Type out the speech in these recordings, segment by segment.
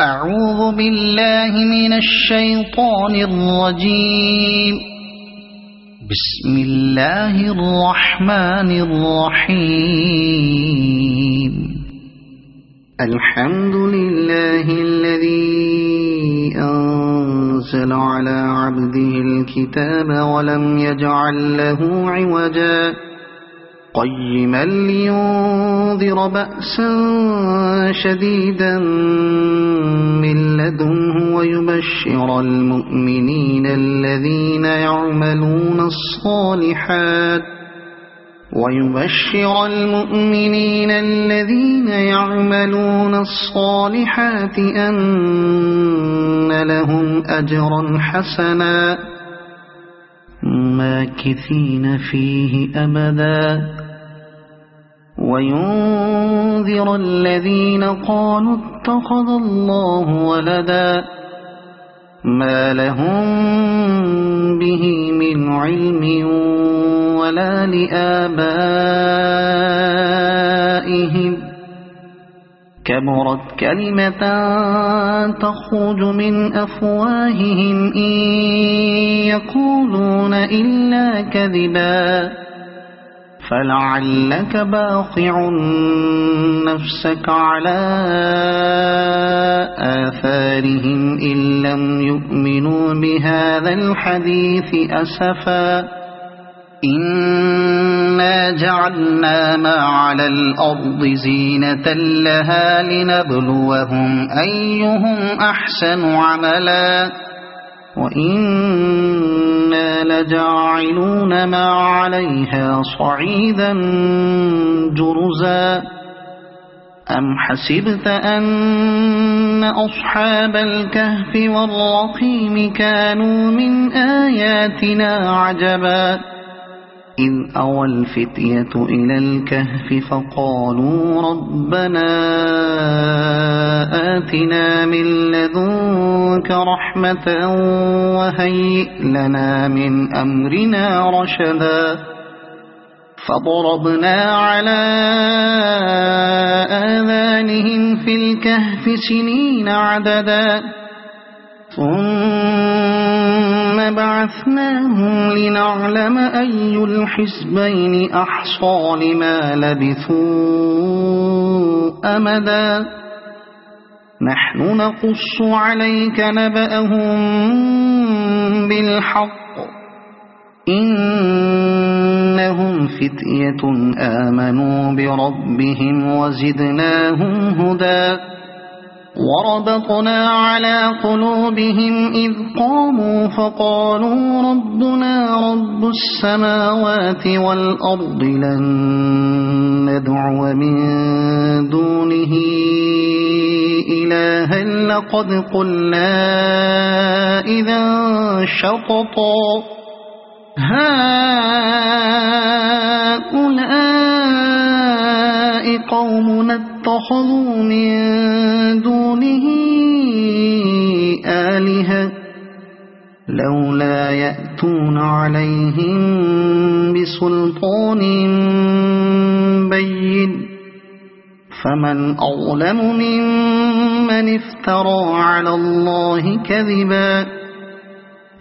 أعوذ بالله من الشيطان الرجيم. بسم الله الرحمن الرحيم. الحمد لله الذي أنزل على عبده الكتاب ولم يجعل له عوجا قيما لينذر بأسا شديدا من لدنه ويبشر المؤمنين الذين يعملون الصالحات أن لهم أجرا حسنا ماكثين فيه أبدا وينذر الذين قالوا اتخذ الله ولدا ما لهم به من علم ولا لآبائهم كبرت كلمة تخرج من أفواههم إن يقولون إلا كذبا فلعلك باخع نفسك على آثارهم إن لم يؤمنوا بهذا الحديث أسفا إنا جعلنا ما على الأرض زينة لها لنبلوهم أيهم أحسن عملا وإنا لجاعلون ما عليها صعيدا جرزا أم حسبت أن أصحاب الكهف والرقيم كانوا من آياتنا عجبا إذ أوى الفتية إلى الكهف فقالوا ربنا آتنا من لدنك رحمة وهيئ لنا من أمرنا رشدا فضربنا على آذانهم في الكهف سنين عددا ثم بعثناهم لنعلم أي الحزبين أحصى لما لبثوا أمدا نحن نقص عليك نبأهم بالحق إنهم فتية آمنوا بربهم وزدناهم هدى وربطنا على قلوبهم إذ قاموا فقالوا ربنا رب السماوات والأرض لن ندعو من دونه إلها لقد قلنا إذا شططا هؤلاء قومنا اتخذوا من دونه آلهة لولا يأتون عليهم بسلطان بين فمن أظلم ممن افترى على الله كذبا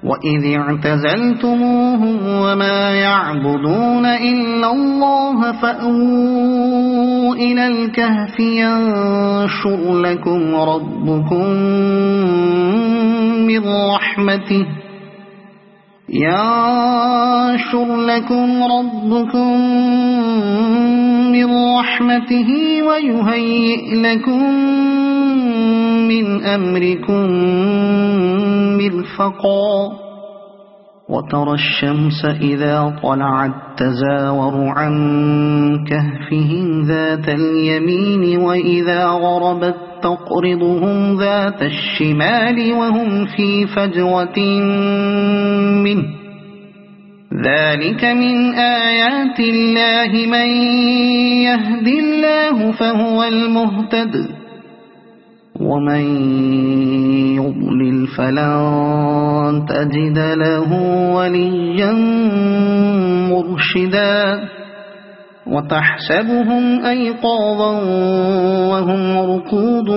وإذ اعتزلتموهم وما يعبدون إلا الله فأووا إلى الكهف ينشر لكم ربكم من رحمته ويهيئ لكم من أمركم مرفقا وترى الشمس إذا طلعت تزاور عن كهفهم ذات اليمين وإذا غربت تقرضهم ذات الشمال وهم في فجوة منه ذلك من آيات الله من يهد الله فهو المهتد ومن يضلل فلن تجد له وليا مرشدا وتحسبهم أيقاظا وهم رقود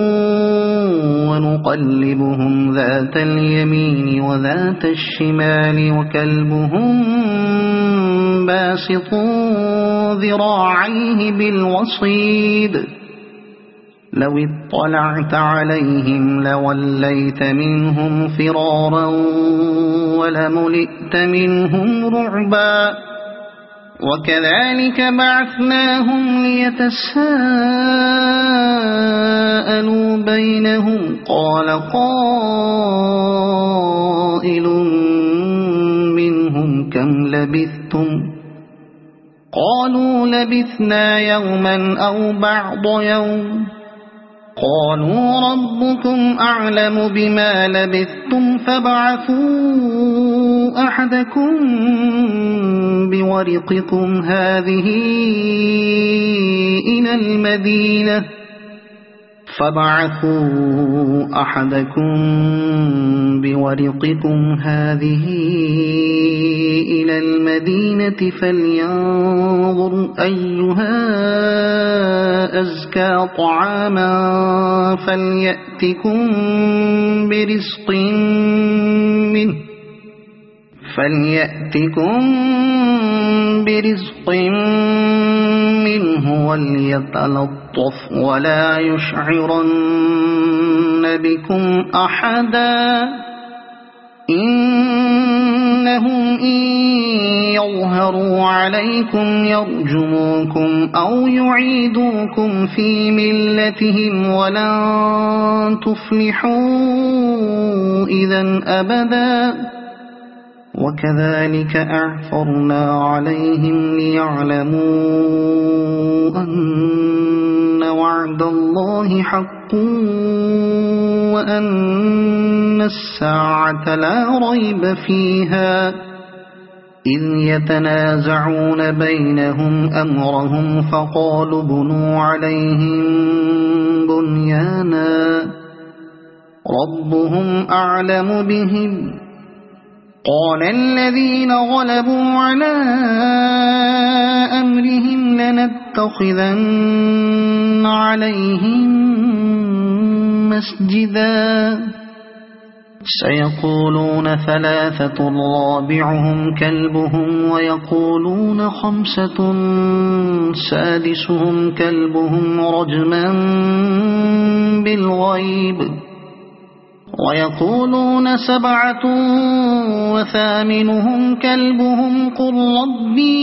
نقلبهم ذات اليمين وذات الشمال وكلبهم باسط ذراعيه بالوصيد لو اطلعت عليهم لوليت منهم فرارا ولملئت منهم رعبا وكذلك بعثناهم ليتساءلوا بينهم قال قائل منهم كم لبثتم قالوا لبثنا يوما أو بعض يوم قالوا ربكم أعلم بما لبثتم فابعثوا أحدكم بورقكم هذه إلى المدينة فلينظر أيها أزكى طعاما فليأتكم برزق منه وليتلطف ولا يشعرن بكم أحدا إنهم إن يظهروا عليكم يرجموكم أو يعيدوكم في ملتهم ولن تفلحوا إذا أبدا وكذلك أعثرنا عليهم ليعلموا أن وعد الله حق وأن الساعة لا ريب فيها إذ يتنازعون بينهم أمرهم فقالوا بنوا عليهم بنيانا ربهم أعلم بهم قال الذين غلبوا على أمرهم لنتخذن عليهم مسجدا سيقولون ثلاثة رابعهم كلبهم ويقولون خمسة سادسهم كلبهم رجما بالغيب ويقولون سبعة وثامنهم كلبهم قل ربي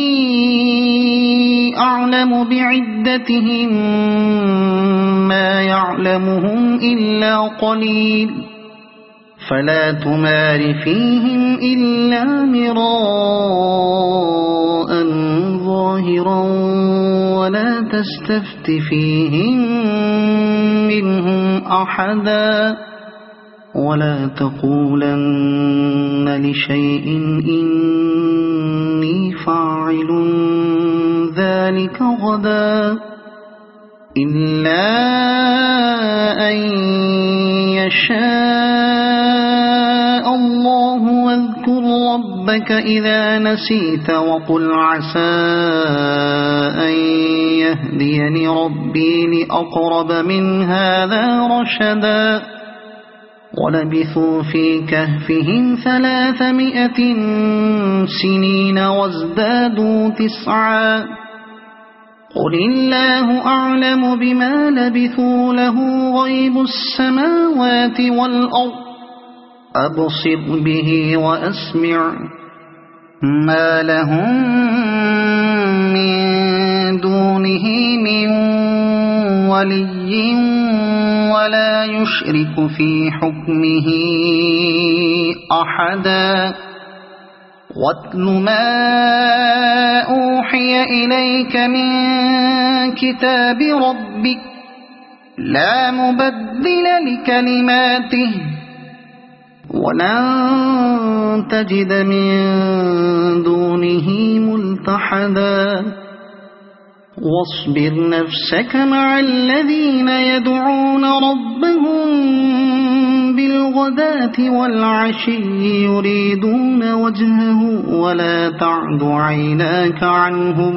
أعلم بعدتهم ما يعلمهم إلا قليل فلا تمار فيهم إلا مراء ظاهرا ولا تستفت فيهم منهم أحدا ولا تقولن لشيء إني فاعل ذلك غدا إلا أن يشاء الله واذكر ربك إذا نسيت وقل عسى أن يهديني ربي لأقرب من هذا رشدا ولبثوا في كهفهم 300 سنين وازدادوا 9 قل الله أعلم بما لبثوا له غيب السماوات والأرض أبصر به وأسمع ما لهم من دونه من ولي ولا يشرك في حكمه أحدا واتل ما أوحي إليك من كتاب ربك لا مبدل لكلماته ولن تجد من دونه ملتحدا واصبر نفسك مع الذين يدعون ربهم بالغداة والعشي يريدون وجهه ولا تعد عيناك عنهم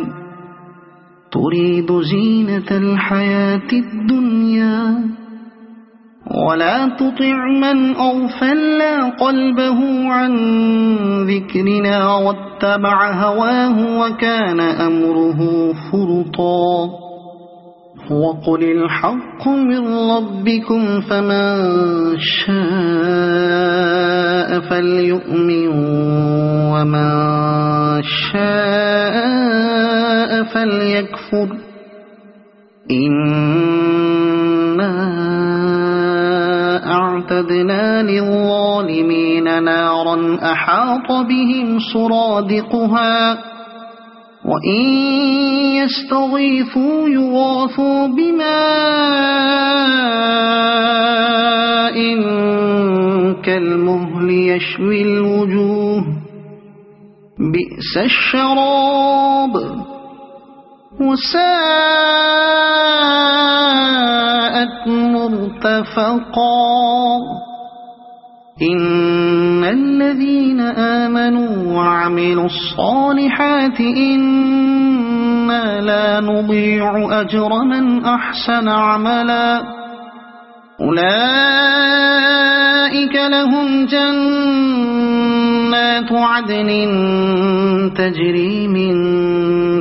تريد زينة الحياة الدنيا ولا تطع من أغفلنا قلبه عن ذكرنا واتبع هواه وكان أمره فرطا وقل الحق من ربكم فمن شاء فليؤمن ومن شاء فليكفر إنا أعتدنا للظالمين نارا أحاط بهم سرادقها وإن يستغيثوا يغاثوا بماء كالمهل يشوي الوجوه بئس الشراب وساءت مرتفقا إن الذين آمنوا وعملوا الصالحات إنا لا نضيع أجر من أحسن عملا أولئك لهم جنات عدن تجري من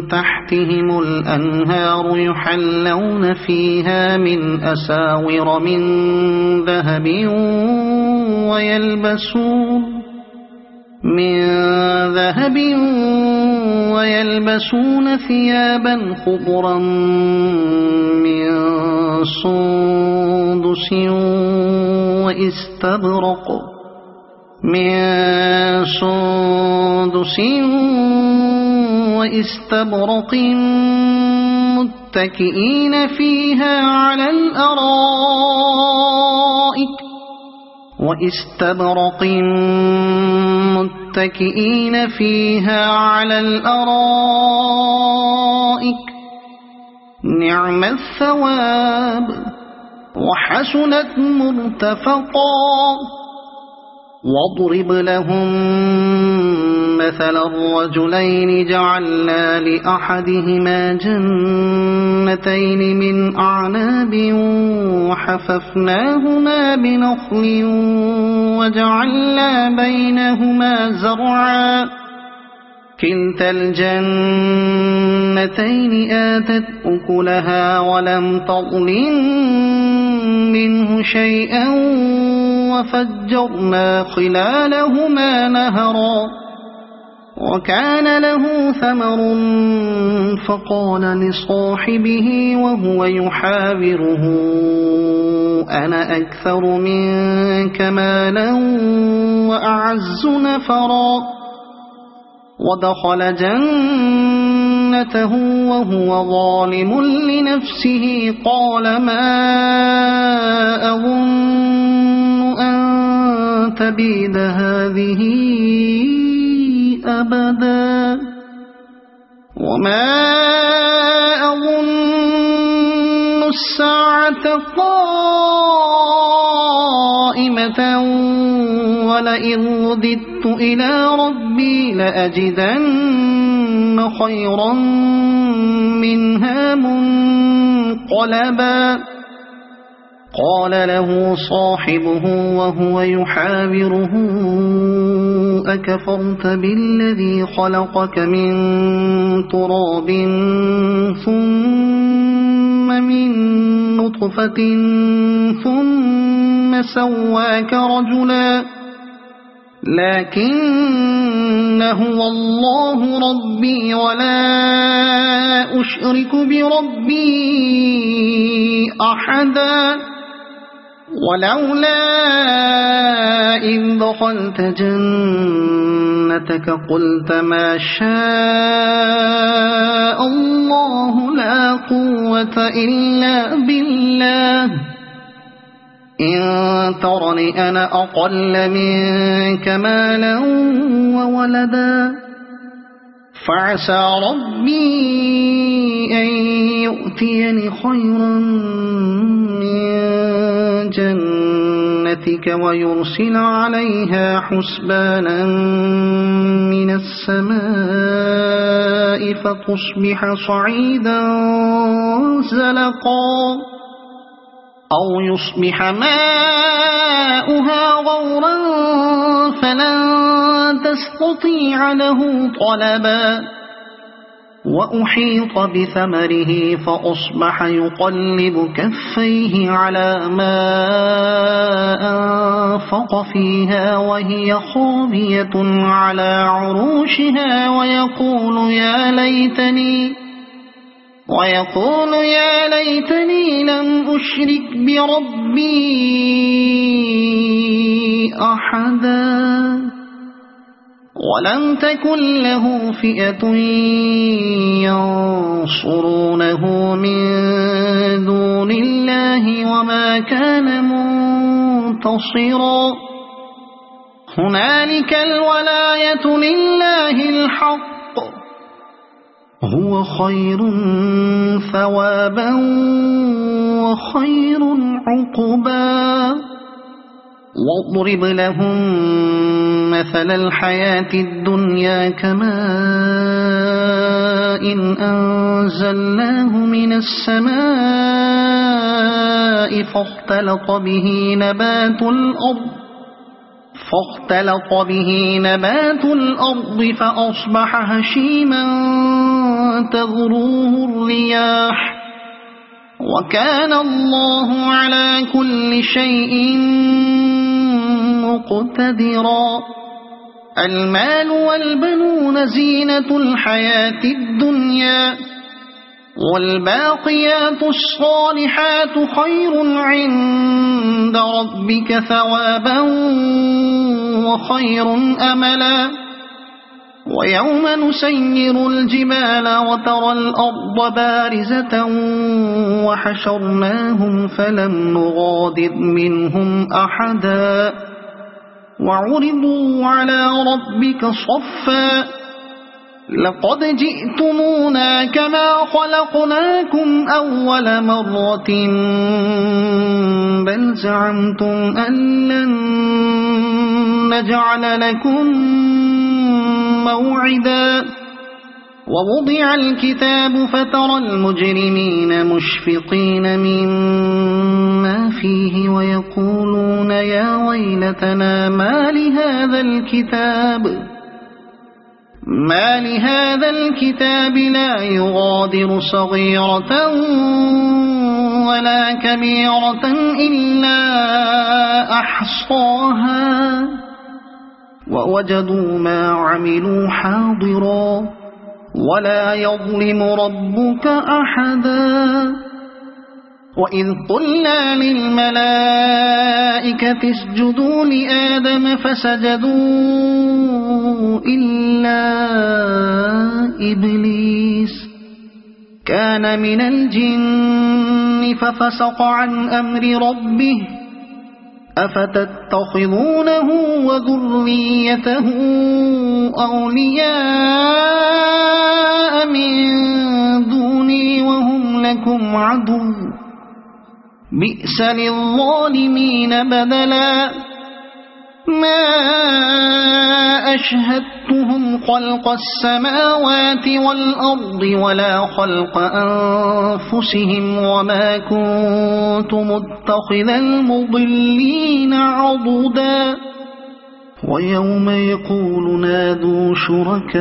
تحتهم الأنهار يحلون فيها من أساور من ذهب ويلبسون ثيابا خضرا من سندس واستبرق متكئين فيها على الأرائك نعم الثواب وحسنت مرتفقا واضرب لهم مثل الرجلين جعلنا لأحدهما جنتين من أعناب وحففناهما بنخل وجعلنا بينهما زرعا كلتا الجنتين آتت أكلها ولم تظلم منه شيئا وفجرنا خلالهما نهرا وكان له ثمر فقال لصاحبه وهو يحاوره أنا أكثر منك مالا وأعز نفرا ودخل جنته وهو ظالم لنفسه قال ما أظن أن تبيد هذه أبدا وما أظن الساعة قائمة ولئن رددت إلى ربي لأجدن خيرا منها منقلبا قال له صاحبه وهو يحاوره أكفرت بالذي خلقك من تراب ثم من نطفة ثم سواك رجلا لكن هو الله ربي ولا أشرك بربي أحدا ولولا إذ دخلت جنتك قلت ما شاء الله لا قوة إلا بالله إن ترني أنا أقل منك مالا وولدا فعسى ربي أن يؤتيني خيرا من جنتك ويرسل عليها حسبانا من السماء فتصبح صعيدا زلقا أو يصبح ماؤها غورا فلن تستطيع له طلبا وأحيط بثمره فأصبح يقلب كفيه على ما أنفق فيها وهي خاوية على عروشها ويقول يا ليتني لم أشرك بربي أحدا ولم تكن له فئة ينصرونه من دون الله وما كان منتصرا هنالك الولاية لله الحق هو خير ثوابا وخير عقبا واضرب لهم مثل الحياة الدنيا كماء أنزلناه من السماء فاختلط به نبات الأرض فأصبح هشيما تذروه الرياح وكان الله على كل شيء مقتدرا المال والبنون زينة الحياة الدنيا والباقيات الصالحات خير عند ربك ثوابا وخير أملا ويوم نسير الجبال وترى الأرض بارزة وحشرناهم فلم نغادر منهم أحدا وعرضوا على ربك صفا لقد جئتمونا كما خلقناكم أول مرة بل زعمتم أن لن نجعل لكم موعدا ووضع الكتاب فترى المجرمين مشفقين مما فيه ويقولون يا ويلتنا ما لهذا الكتاب لا يغادر صغيرة ولا كبيرة إلا أحصاها ووجدوا ما عملوا حاضرا ولا يظلم ربك أحدا وإذ قلنا للملائكة اسجدوا لآدم فسجدوا إلا إبليس كان من الجن ففسق عن أمر ربه أفتتخذونه وذريته أولياء من دوني وهم لكم عدو بئس للظالمين بدلا ما أشهدتهم خلق السماوات والأرض ولا خلق أنفسهم وما كنت متخذ المضلين عضدا ويوم يقول نادوا شركائي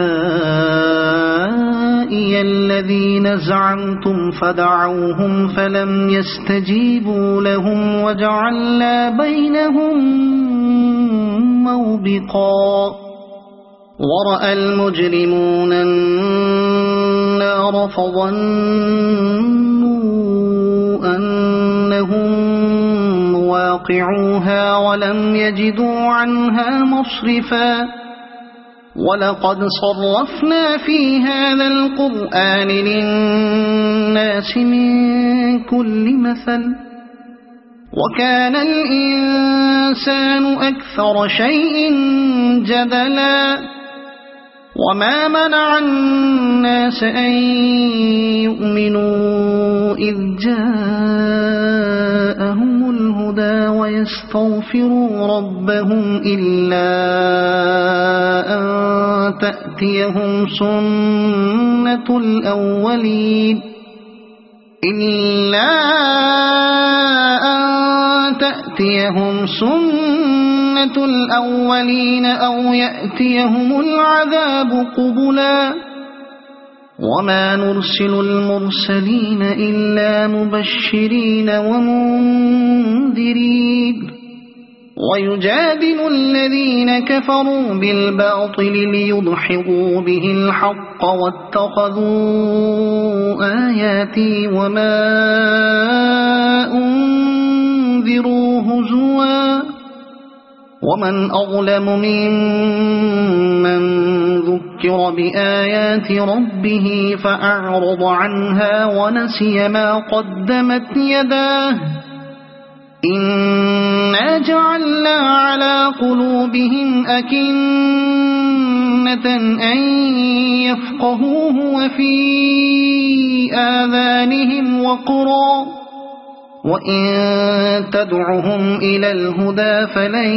الذين زعمتم فدعوهم فلم يستجيبوا لهم وجعلنا بينهم موبقا ورأى المجرمون النار فظنوا أنهم واقعوها ولم يجدوا عنها مصرفا ولقد صرفنا في هذا القرآن للناس من كل مثل وكان الإنسان أكثر شيء جدلا وما منع الناس أن يؤمنوا إذ جاءهم الهدى ويستغفروا ربهم إلا أن تأتيهم سنة الأولين إلا أن تأتيهم سنة الأولين أو يأتيهم العذاب قبلا وما نرسل المرسلين إلا مبشرين ومنذرين ويجادل الذين كفروا بالباطل ليدحضوا به الحق واتخذوا آياتي وما أنذروا هزوا ومن أظلم ممن ذكر بآيات ربه فأعرض عنها ونسي ما قدمت يداه إنا جعلنا على قلوبهم أكنة أن يفقهوه وفي آذانهم وقرا وإن تدعهم إلى الهدى فلن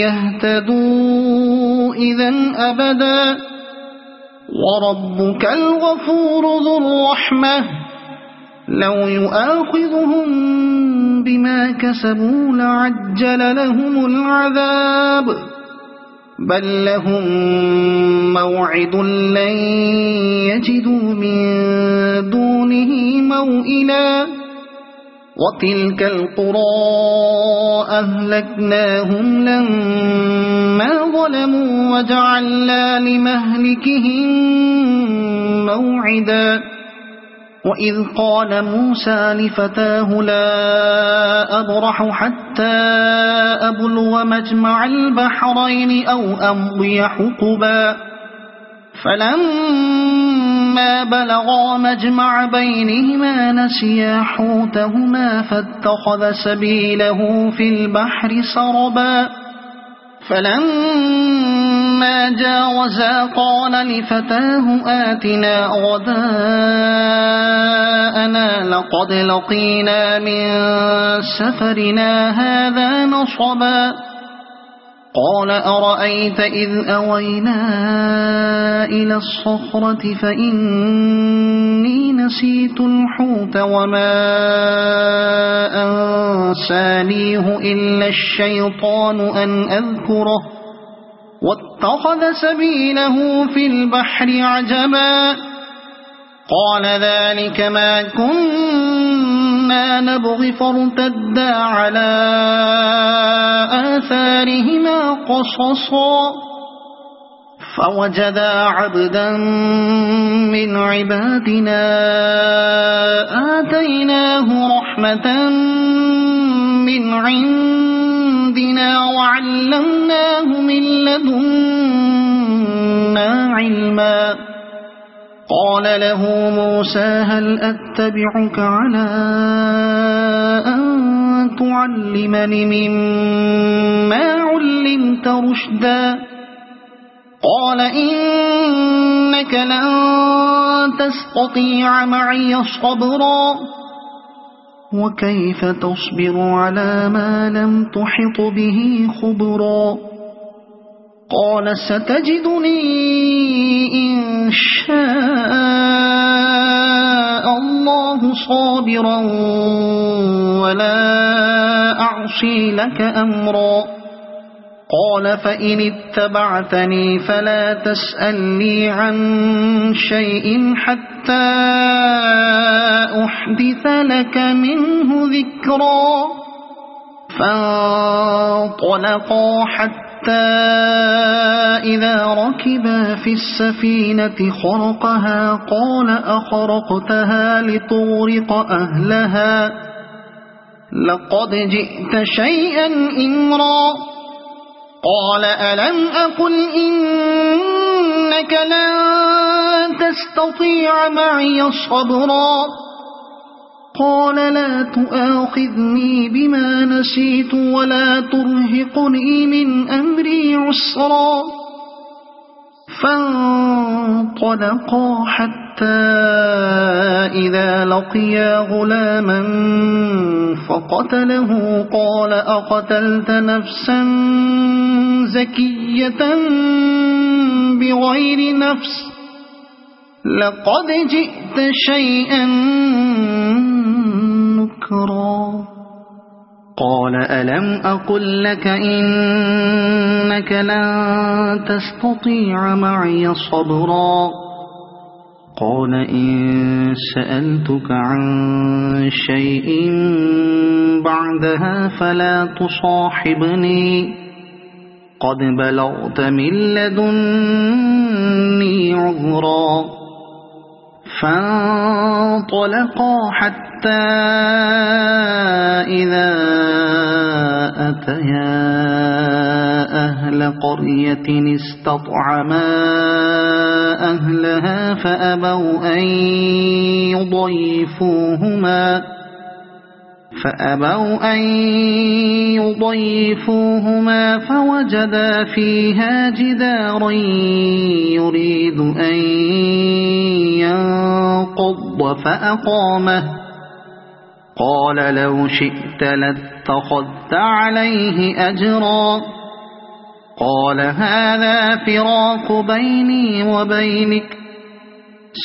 يهتدوا إذا أبدا وربك الغفور ذو الرحمة لو يؤاخذهم بما كسبوا لعجل لهم العذاب بل لهم موعد لن يجدوا من دونه موئلا وتلك القرى أهلكناهم لما ظلموا وجعلنا لمهلكهم موعدا وإذ قال موسى لفتاه لا أبرح حتى أبلغ مجمع البحرين أو أمضي حقبا فلما بلغا مجمع بينهما نسيا حوتهما فاتخذ سبيله في البحر سربا فلما جاوزا قال لفتاه آتنا غداءنا لقد لقينا من سفرنا هذا نصبا قال أرأيت إذ أوينا إلى الصخرة فإني نسيت الحوت وما أنسانيه إلا الشيطان أن أذكره واتخذ سبيله في البحر عجبا قال ذلك ما كنا نبغي فارتدا على آثارهما قصصا فوجدا عبدا من عبادنا آتيناه رحمة من عندنا وعلمناه من لدنا علما قال له موسى هل أتبعك على أن تعلمني مما علمت رشدا قال إنك لن تستطيع معي صبرا وكيف تصبر على ما لم تحط به خبرا قال ستجدني إن شاء الله صابرا ولا أعصي لك أمرا قال فإن اتبعتني فلا تسألني عن شيء حتى أحدث لك منه ذكرا فانطلقا حتى إذا ركبا في السفينة خرقها قال أخرقتها لتغرق أهلها لقد جئت شيئا إمرا قال ألم أقل إنك لن تستطيع معي صبرا قال لا تؤاخذني بما نسيت ولا ترهقني من أمري عسرا فانطلقا حتى إذا لقيا غلاما فقتله قال أقتلت نفسا زكية بغير نفس لقد جئت شيئا نكرا قال ألم أقل لك إنك لن تستطيع معي صبرا قال إن سألتك عن شيء بعدها فلا تصاحبني قد بلغت من لدني عذرا فانطلقا حتى إذا أتيا أهل قرية استطعما أهلها فأبوا أن يضيفوهما فوجدا فيها جدارا يريد أن ينقض فأقامه قال لو شئت لاتخذت عليه أجرا قال هذا فراق بيني وبينك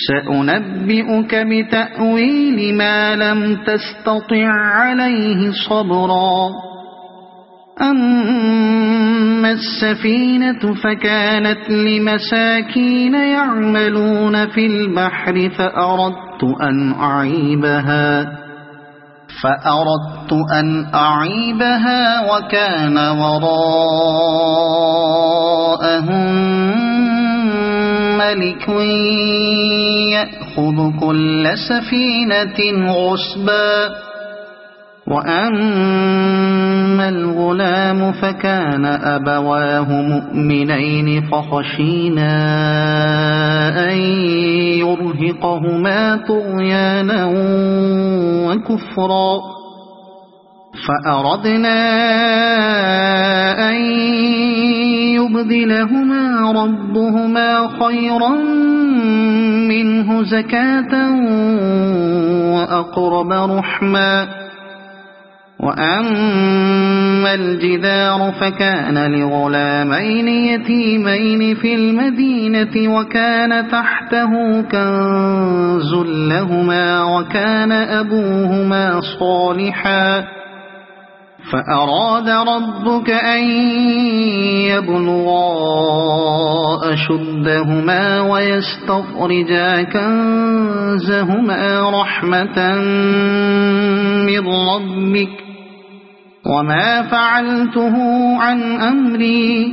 سأنبئك بتأويل ما لم تستطع عليه صبرا أما السفينة فكانت لمساكين يعملون في البحر فأردت أن أعيبها وكان وراءهم ملك يأخذ كل سفينة غصبا وأما الغلام فكان أبواه مؤمنين فخشينا أن يرهقهما طغيانا وكفرا فأردنا أن يبدلهما ربهما خيرا منه زكاة وأقرب رحما وأما الجدار فكان لغلامين يتيمين في المدينة وكان تحته كنز لهما وكان أبوهما صالحا فأراد ربك أن يبلغا أشدهما ويستخرجا كنزهما رحمة من ربك وما فعلته عن أمري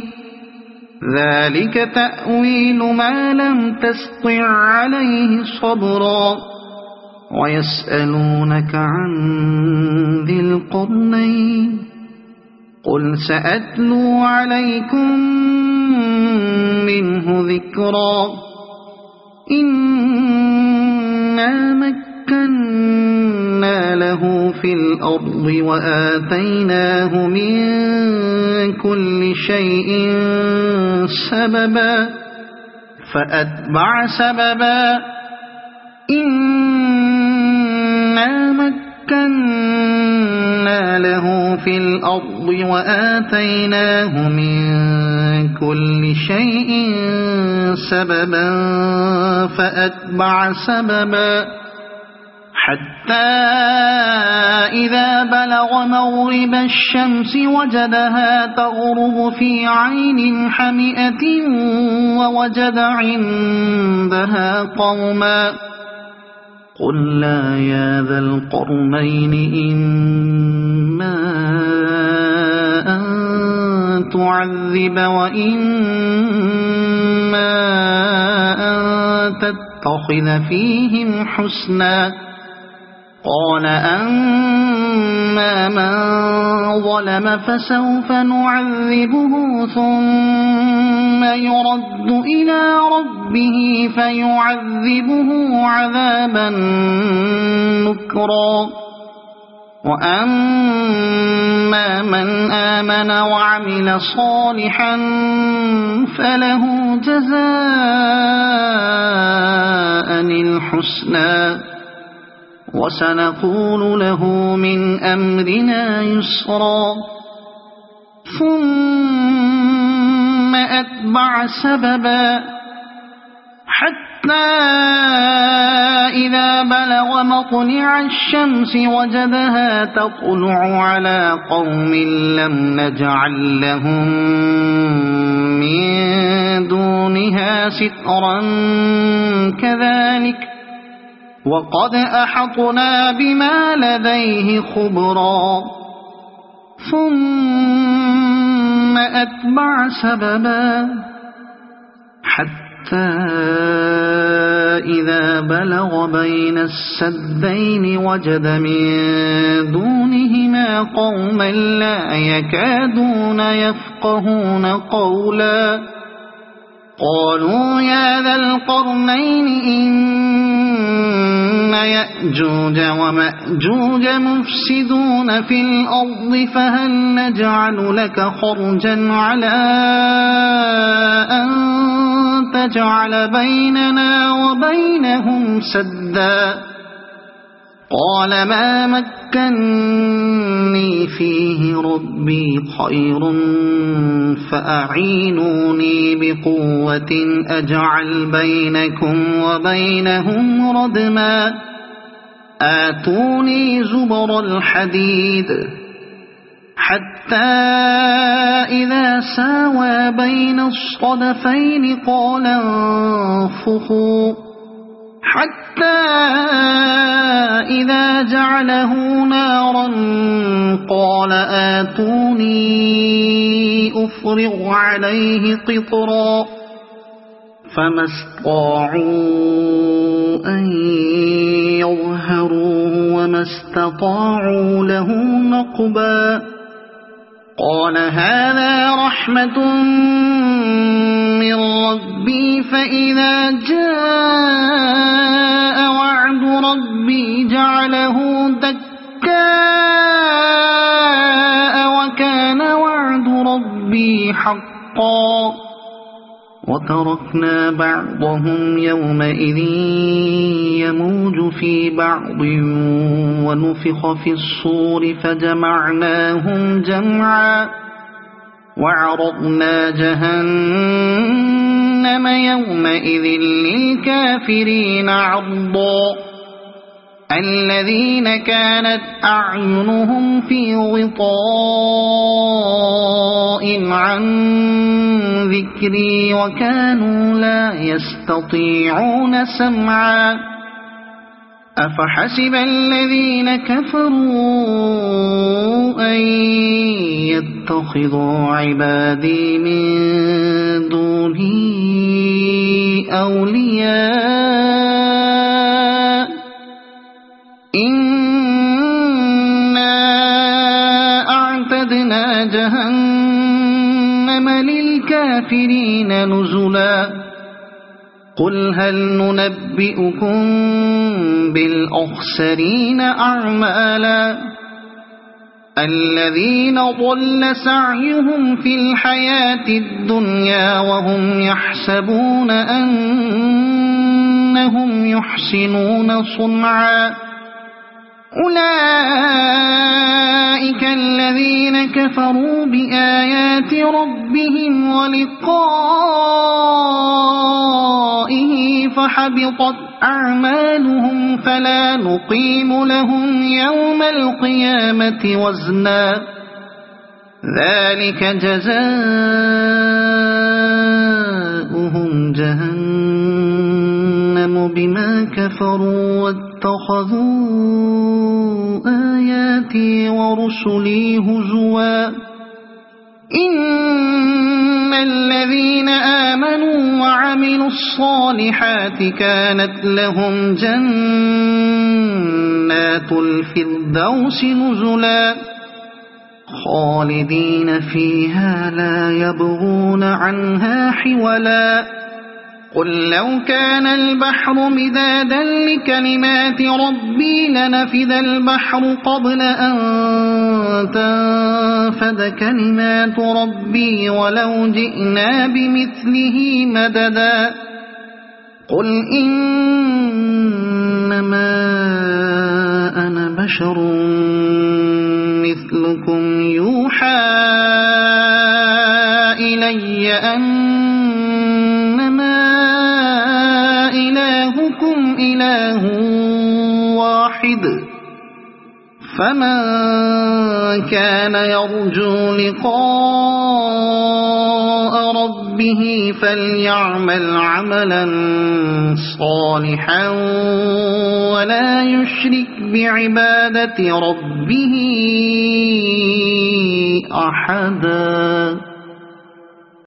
ذلك تأويل ما لم تستطع عليه صبرا ويسألونك عن ذي القرنين قل سأتلو عليكم منه ذكرا إنا مكنا له في الأرض وآتيناه من كل شيء سببا فأتبع سببا إنا مكنا له في الأرض وآتيناه من كل شيء سببا فأتبع سببا حتى إذا بلغ مغرب الشمس وجدها تغرب في عين حمئة ووجد عندها قوما قلنا يا ذا القرنين إما أن تعذب وإما أن تتخذ فيهم حسنا قال أما من ظلم فسوف نعذبه ثم يرد إلى ربه فيعذبه عذابا نكرا وأما من آمن وعمل صالحا فله جزاء الحسنى وسنقول له من أمرنا يسرا ثم أتبع سببا حتى إذا بلغ مطلع الشمس وجدها تطلع على قوم لم نجعل لهم من دونها سترا كذلك وقد أحطنا بما لديه خبرا ثم أتبع سببا حتى إذا بلغ بين السدين وجد من دونهما قوما لا يكادون يفقهون قولا قالوا يا ذا القرنين إن يأجوج ومأجوج مفسدون في الأرض فهل نجعل لك خرجا على أن تجعل بيننا وبينهم سدا قال ما مكني فيه ربي خير فأعينوني بقوة أجعل بينكم وبينهم ردما آتوني زبر الحديد حتى إذا ساوى بين الصدفين قال انفخوا حتى إذا جعله نارا قال آتوني أفرغ عليه قطرا فما استطاعوا أن يظهروه وما استطاعوا له نقبا قال هذا رحمة من ربي فإذا جاء وعد ربي جعله دكاء وكان وعد ربي حقا وتركنا بعضهم يومئذ يموج في بعض ونفخ في الصور فجمعناهم جمعا وعرضنا جهنم يومئذ للكافرين عرضا الذين كانت أعينهم في غطاء عن ذكري وكانوا لا يستطيعون سمعا أفحسب الذين كفروا أن يتخذوا عبادي من دوني أولياء إنا أعتدنا جهنم للكافرين نزلا قل هل ننبئكم بالأخسرين أعمالا الذين ضل سعيهم في الحياة الدنيا وهم يحسبون أنهم يحسنون صنعا أولئك الذين كفروا بآيات ربهم ولقائه فحبطت أعمالهم فلا نقيم لهم يوم القيامة وزنا ذلك جزاؤهم جهنم بما كفروا واتخذوا آياتي ورسلي هزوا إن الذين آمنوا وعملوا الصالحات كانت لهم جنات الفردوس نزلا خالدين فيها لا يبغون عنها حولا قل لو كان البحر مدادا لكلمات ربي لنفد البحر قبل أن تنفد كلمات ربي ولو جئنا بمثله مددا قل إنما أنا بشر مثلكم يوحى إلي أنما فمن كان يرجو لقاء ربه فليعمل عملا صالحا ولا يشرك بعبادة ربه أحدا.